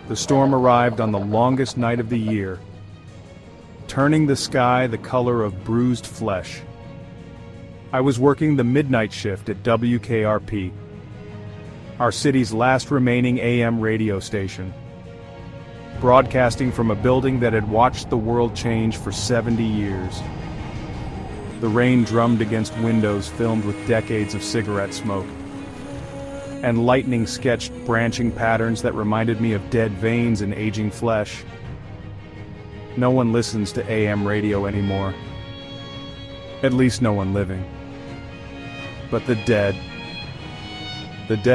The storm arrived on the longest night of the year, turning the sky the color of bruised flesh. I was working the midnight shift at WKRP, our city's last remaining AM radio station, broadcasting from a building that had watched the world change for 70 years. The rain drummed against windows filmed with decades of cigarette smoke, and lightning sketched branching patterns that reminded me of dead veins and aging flesh. No one listens to AM radio anymore. At least no one living. But the dead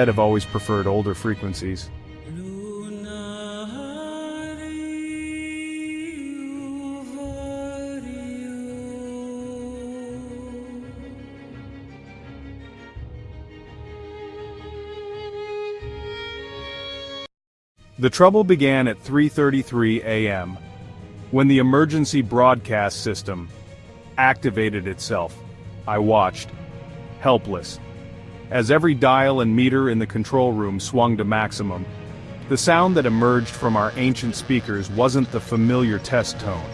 have always preferred older frequencies. The trouble began at 3:33 a.m., when the emergency broadcast system activated itself. I watched, helpless, as every dial and meter in the control room swung to maximum. The sound that emerged from our ancient speakers wasn't the familiar test tone,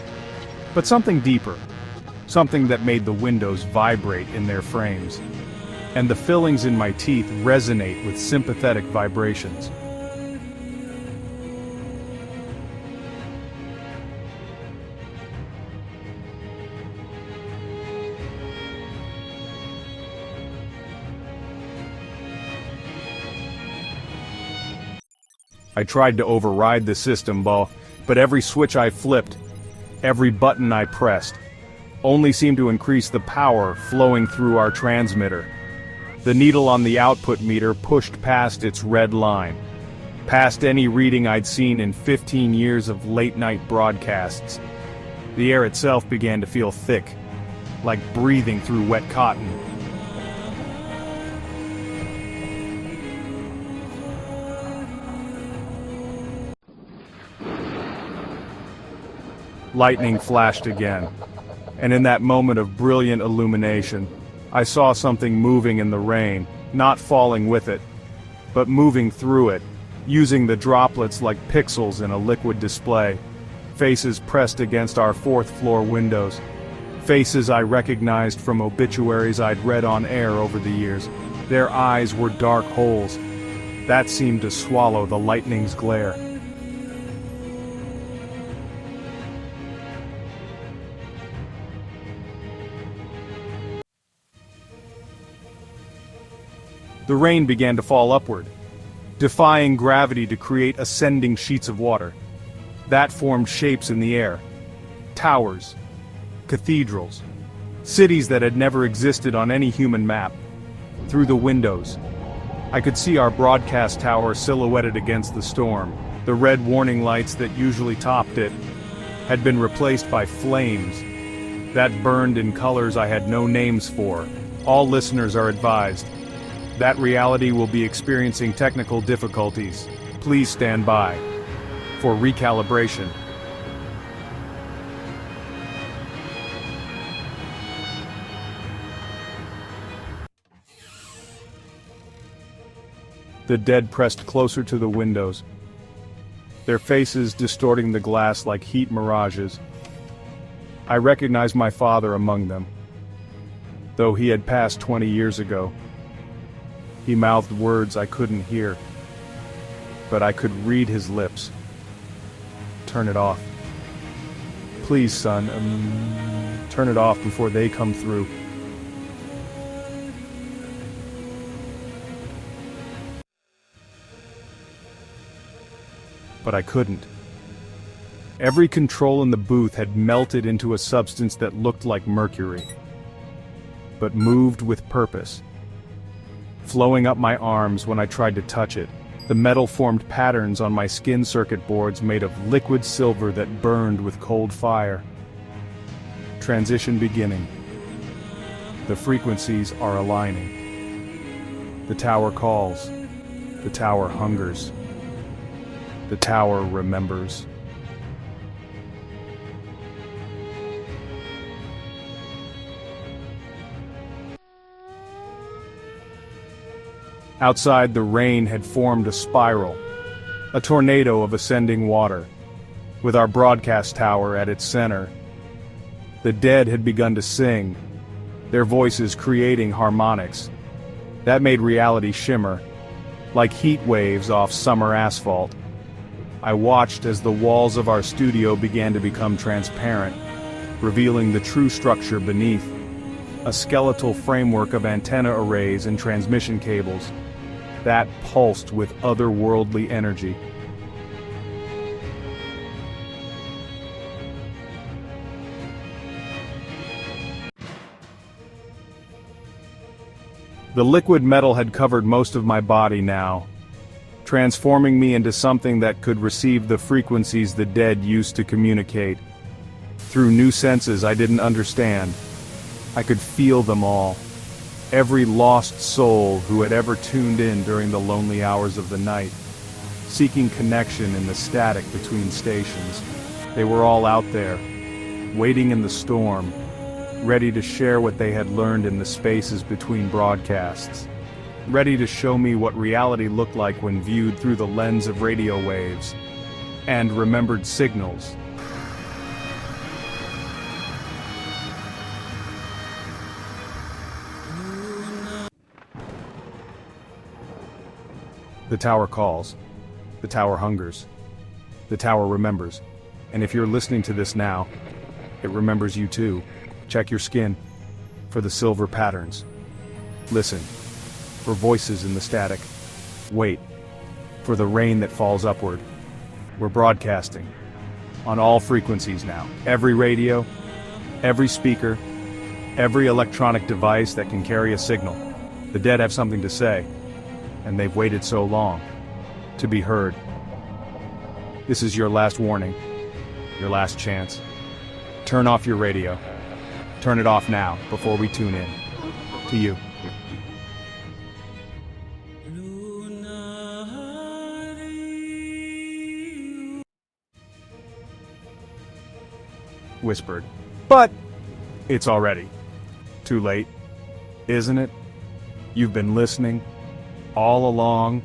but something deeper, something that made the windows vibrate in their frames, and the fillings in my teeth resonate with sympathetic vibrations. I tried to override the system, but every switch I flipped, every button I pressed, only seemed to increase the power flowing through our transmitter. The needle on the output meter pushed past its red line, past any reading I'd seen in 15 years of late-night broadcasts. The air itself began to feel thick, like breathing through wet cotton. Lightning flashed again, and in that moment of brilliant illumination, I saw something moving in the rain, not falling with it, but moving through it, using the droplets like pixels in a liquid display. Faces pressed against our fourth-floor windows. Faces I recognized from obituaries I'd read on air over the years. Their eyes were dark holes. That seemed to swallow the lightning's glare. The rain began to fall upward, defying gravity to create ascending sheets of water. That formed shapes in the air. Towers, cathedrals, cities that had never existed on any human map. Through the windows, I could see our broadcast tower silhouetted against the storm. The red warning lights that usually topped it had been replaced by flames that burned in colors I had no names for. All listeners are advised that reality will be experiencing technical difficulties. Please stand by for recalibration. The dead pressed closer to the windows, their faces distorting the glass like heat mirages. I recognized my father among them, though he had passed 20 years ago. He mouthed words I couldn't hear, but I could read his lips. Turn it off. Please, son, turn it off before they come through. But I couldn't. Every control in the booth had melted into a substance that looked like mercury, but moved with purpose. Flowing up my arms when I tried to touch it, the metal formed patterns on my skin circuit boards made of liquid silver that burned with cold fire. Transition beginning. The frequencies are aligning. The tower calls. The tower hungers. The tower remembers. Outside, the rain had formed a spiral, A tornado of ascending water, with our broadcast tower at its center. The dead had begun to sing, their voices creating harmonics. That made reality shimmer, like heat waves off summer asphalt. I watched as the walls of our studio began to become transparent, revealing the true structure beneath. A skeletal framework of antenna arrays and transmission cables that pulsed with otherworldly energy. The liquid metal had covered most of my body now, transforming me into something that could receive the frequencies the dead used to communicate. Through new senses I didn't understand. I could feel them all. Every lost soul who had ever tuned in during the lonely hours of the night, seeking connection in the static between stations. They were all out there, waiting in the storm, ready to share what they had learned in the spaces between broadcasts, ready to show me what reality looked like when viewed through the lens of radio waves and remembered signals. The tower calls, the tower hungers, the tower remembers, and if you're listening to this now, it remembers you too. Check your skin for the silver patterns. Listen for voices in the static. Wait for the rain that falls upward. We're broadcasting on all frequencies now. Every radio, every speaker, every electronic device that can carry a signal. The dead have something to say, and they've waited so long to be heard. This is your last warning, your last chance. Turn off your radio. Turn it off now, before we tune in to you. Whispered. But it's already too late, isn't it? You've been listening all along.